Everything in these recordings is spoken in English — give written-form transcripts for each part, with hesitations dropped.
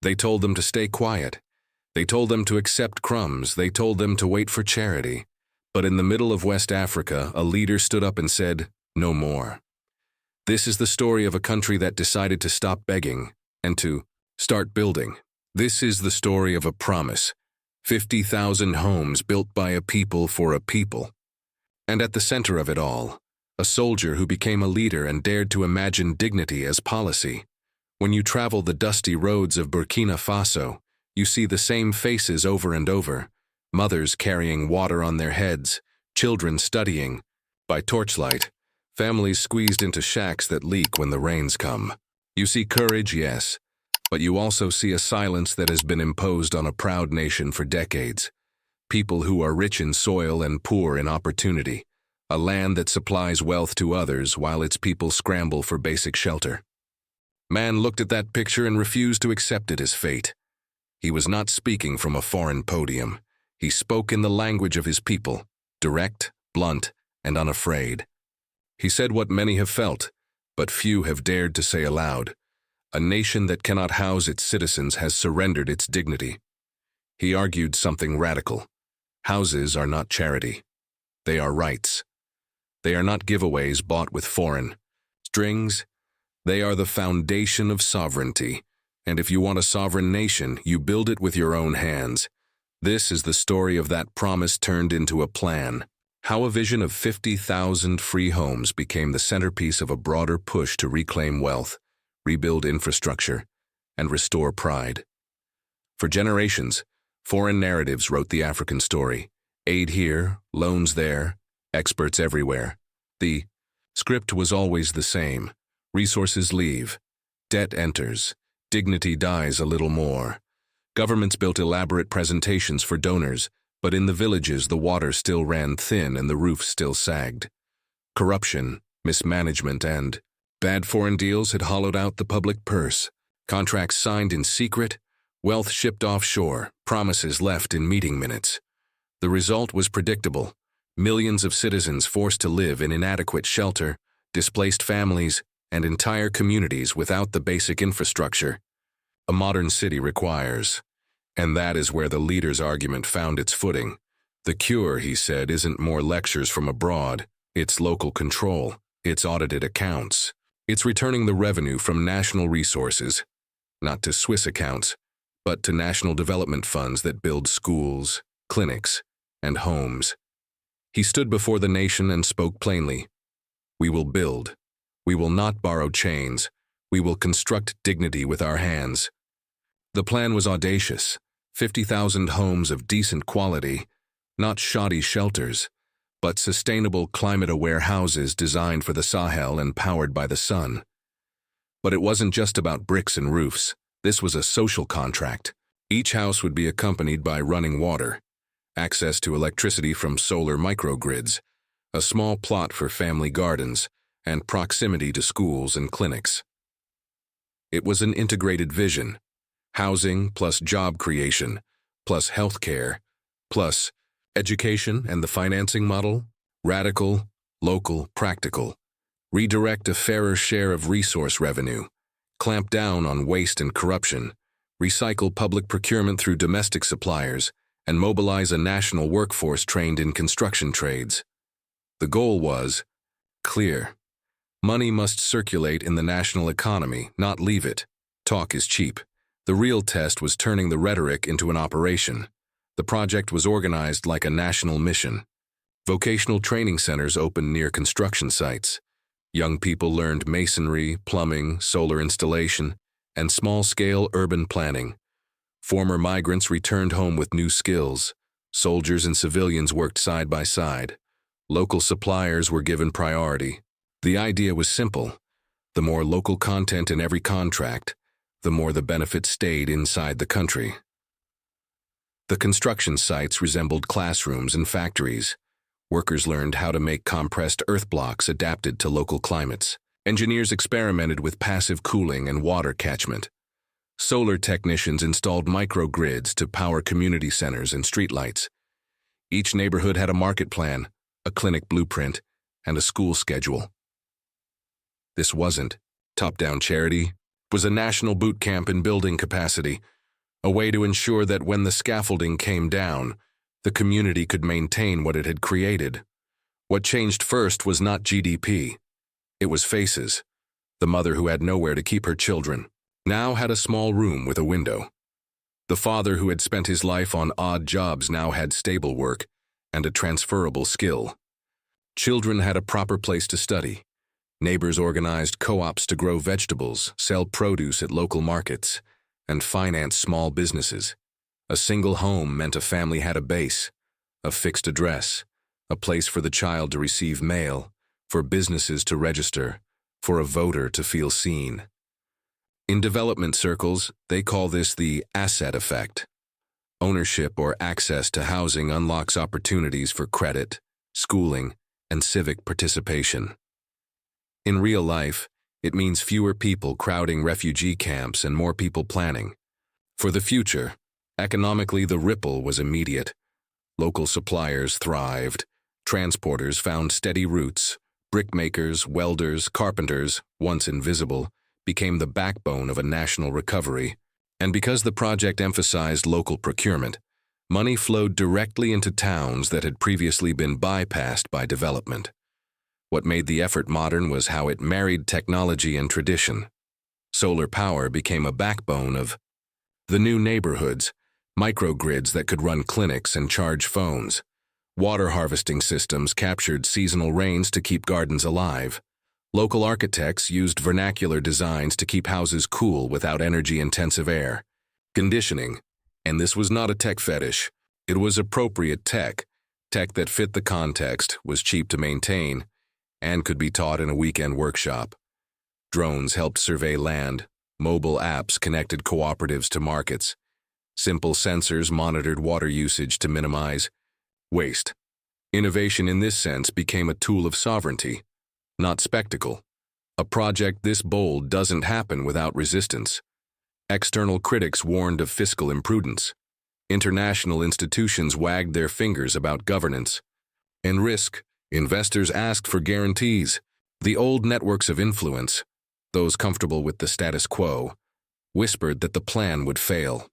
They told them to stay quiet. They told them to accept crumbs. They told them to wait for charity. But in the middle of West Africa, a leader stood up and said, "No more." This is the story of a country that decided to stop begging and to start building. This is the story of a promise. 50,000 homes built by a people for a people. And at the center of it all, a soldier who became a leader and dared to imagine dignity as policy. When you travel the dusty roads of Burkina Faso, you see the same faces over and over. Mothers carrying water on their heads, children studying. By torchlight, families squeezed into shacks that leak when the rains come. You see courage, yes, but you also see a silence that has been imposed on a proud nation for decades. People who are rich in soil and poor in opportunity. A land that supplies wealth to others while its people scramble for basic shelter. Man looked at that picture and refused to accept it as fate. He was not speaking from a foreign podium. He spoke in the language of his people, direct, blunt, and unafraid. He said what many have felt, but few have dared to say aloud. A nation that cannot house its citizens has surrendered its dignity. He argued something radical. Houses are not charity. They are rights. They are not giveaways bought with foreign strings. They are the foundation of sovereignty. And if you want a sovereign nation, you build it with your own hands. This is the story of that promise turned into a plan. How a vision of 50,000 free homes became the centerpiece of a broader push to reclaim wealth, rebuild infrastructure, and restore pride. For generations, foreign narratives wrote the African story. Aid here, loans there, experts everywhere. The script was always the same. Resources leave, debt enters, dignity dies a little more. Governments built elaborate presentations for donors, but in the villages the water still ran thin and the roof still sagged. Corruption, mismanagement, and bad foreign deals had hollowed out the public purse. Contracts signed in secret, wealth shipped offshore, promises left in meeting minutes. The result was predictable. Millions of citizens forced to live in inadequate shelter, displaced families, and entire communities without the basic infrastructure a modern city requires. And that is where the leader's argument found its footing. The cure, he said, isn't more lectures from abroad. It's local control. It's audited accounts. It's returning the revenue from national resources, not to Swiss accounts, but to national development funds that build schools, clinics, and homes. He stood before the nation and spoke plainly. We will build. We will not borrow chains. We will construct dignity with our hands. The plan was audacious. 50,000 homes of decent quality, not shoddy shelters, but sustainable climate-aware houses designed for the Sahel and powered by the sun. But it wasn't just about bricks and roofs. This was a social contract. Each house would be accompanied by running water, access to electricity from solar microgrids, a small plot for family gardens, and proximity to schools and clinics. It was an integrated vision. Housing plus job creation, plus healthcare, plus education and the financing model, radical, local, practical. Redirect a fairer share of resource revenue, clamp down on waste and corruption, recycle public procurement through domestic suppliers, and mobilize a national workforce trained in construction trades. The goal was clear. Money must circulate in the national economy, not leave it. Talk is cheap. The real test was turning the rhetoric into an operation. The project was organized like a national mission. Vocational training centers opened near construction sites. Young people learned masonry, plumbing, solar installation, and small-scale urban planning. Former migrants returned home with new skills. Soldiers and civilians worked side by side. Local suppliers were given priority. The idea was simple. The more local content in every contract, the more the benefit stayed inside the country. The construction sites resembled classrooms and factories. Workers learned how to make compressed earth blocks adapted to local climates. Engineers experimented with passive cooling and water catchment. Solar technicians installed microgrids to power community centers and streetlights. Each neighborhood had a market plan, a clinic blueprint, and a school schedule. This wasn't top-down charity. It was a national boot camp in building capacity, a way to ensure that when the scaffolding came down, the community could maintain what it had created. What changed first was not GDP. It was faces. The mother who had nowhere to keep her children now had a small room with a window. The father who had spent his life on odd jobs now had stable work and a transferable skill. Children had a proper place to study. Neighbors organized co-ops to grow vegetables, sell produce at local markets, and finance small businesses. A single home meant a family had a base, a fixed address, a place for the child to receive mail, for businesses to register, for a voter to feel seen. In development circles, they call this the asset effect. Ownership or access to housing unlocks opportunities for credit, schooling, and civic participation. In real life, it means fewer people crowding refugee camps and more people planning. For the future, economically the ripple was immediate. Local suppliers thrived, transporters found steady routes, brickmakers, welders, carpenters, once invisible, became the backbone of a national recovery. And because the project emphasized local procurement, money flowed directly into towns that had previously been bypassed by development. What made the effort modern was how it married technology and tradition. Solar power became a backbone of the new neighborhoods, microgrids that could run clinics and charge phones. Water harvesting systems captured seasonal rains to keep gardens alive. Local architects used vernacular designs to keep houses cool without energy-intensive air conditioning. And this was not a tech fetish. It was appropriate tech that fit the context, was cheap to maintain, and could be taught in a weekend workshop. Drones helped survey land. Mobile apps connected cooperatives to markets. Simple sensors monitored water usage to minimize waste. Innovation in this sense became a tool of sovereignty, not spectacle. A project this bold doesn't happen without resistance. External critics warned of fiscal imprudence. International institutions wagged their fingers about governance. And risk, investors asked for guarantees. The old networks of influence, those comfortable with the status quo, whispered that the plan would fail.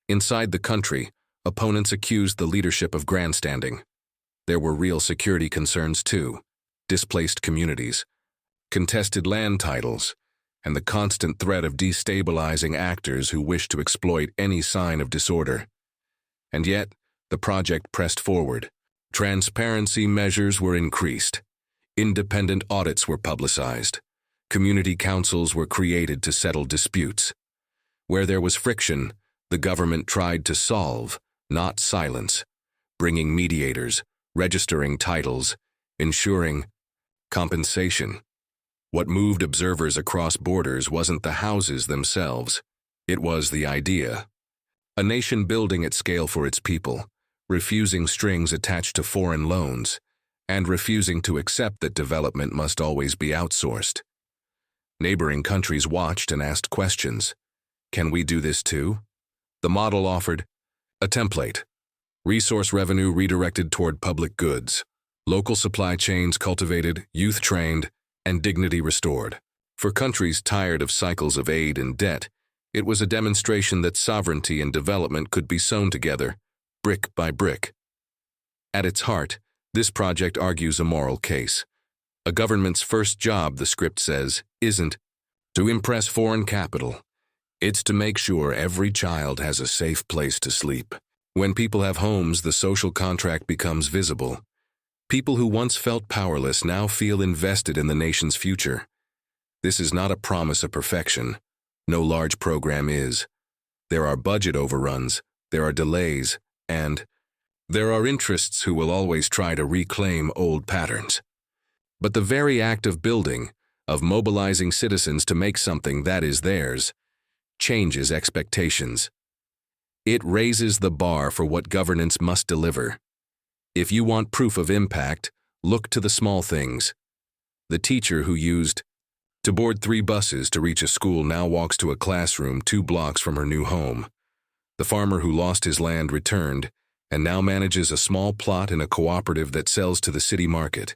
Inside the country, opponents accused the leadership of grandstanding. There were real security concerns too. Displaced communities, contested land titles, and the constant threat of destabilizing actors who wished to exploit any sign of disorder. And yet, the project pressed forward. Transparency measures were increased. Independent audits were publicized. Community councils were created to settle disputes. Where there was friction, the government tried to solve, not silence, bringing mediators, registering titles, ensuring compensation. What moved observers across borders wasn't the houses themselves. It was the idea. A nation building at scale for its people, refusing strings attached to foreign loans, and refusing to accept that development must always be outsourced. Neighboring countries watched and asked questions. Can we do this too? The model offered a template. Resource revenue redirected toward public goods. Local supply chains cultivated, youth trained, and dignity restored. For countries tired of cycles of aid and debt, it was a demonstration that sovereignty and development could be sewn together, brick by brick. At its heart, this project argues a moral case. A government's first job, the script says, isn't to impress foreign capital. It's to make sure every child has a safe place to sleep. When people have homes, the social contract becomes visible. People who once felt powerless now feel invested in the nation's future. This is not a promise of perfection. No large program is. There are budget overruns, there are delays, and there are interests who will always try to reclaim old patterns. But the very act of building, of mobilizing citizens to make something that is theirs, changes expectations. It raises the bar for what governance must deliver. If you want proof of impact, look to the small things. The teacher who used to board 3 buses to reach a school now walks to a classroom 2 blocks from her new home. The farmer who lost his land returned and now manages a small plot in a cooperative that sells to the city market.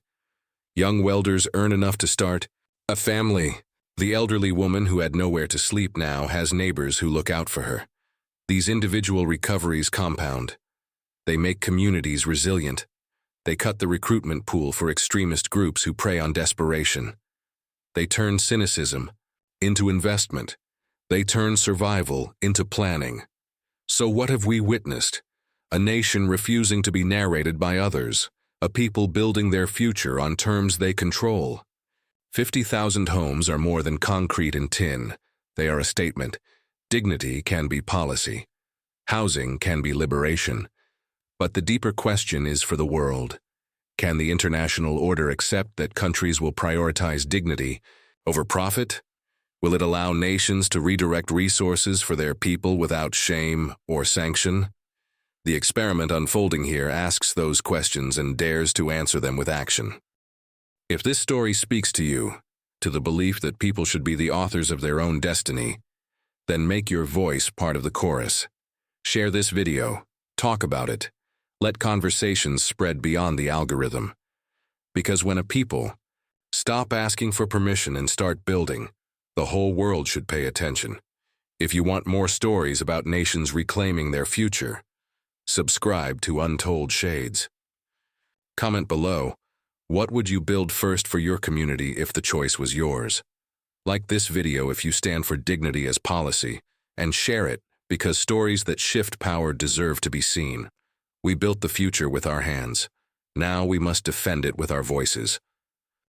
Young welders earn enough to start a family. The elderly woman who had nowhere to sleep now has neighbors who look out for her. These individual recoveries compound. They make communities resilient. They cut the recruitment pool for extremist groups who prey on desperation. They turn cynicism into investment. They turn survival into planning. So what have we witnessed? A nation refusing to be narrated by others, a people building their future on terms they control. 50,000 homes are more than concrete and tin. They are a statement. Dignity can be policy. Housing can be liberation. But the deeper question is for the world. Can the international order accept that countries will prioritize dignity over profit? Will it allow nations to redirect resources for their people without shame or sanction? The experiment unfolding here asks those questions and dares to answer them with action. If this story speaks to you, to the belief that people should be the authors of their own destiny, then make your voice part of the chorus. Share this video, talk about it, let conversations spread beyond the algorithm. Because when a people stop asking for permission and start building, the whole world should pay attention. If you want more stories about nations reclaiming their future, subscribe to Untold Shades. Comment below, what would you build first for your community if the choice was yours? Like this video if you stand for dignity as policy, and share it because stories that shift power deserve to be seen. We built the future with our hands. Now we must defend it with our voices.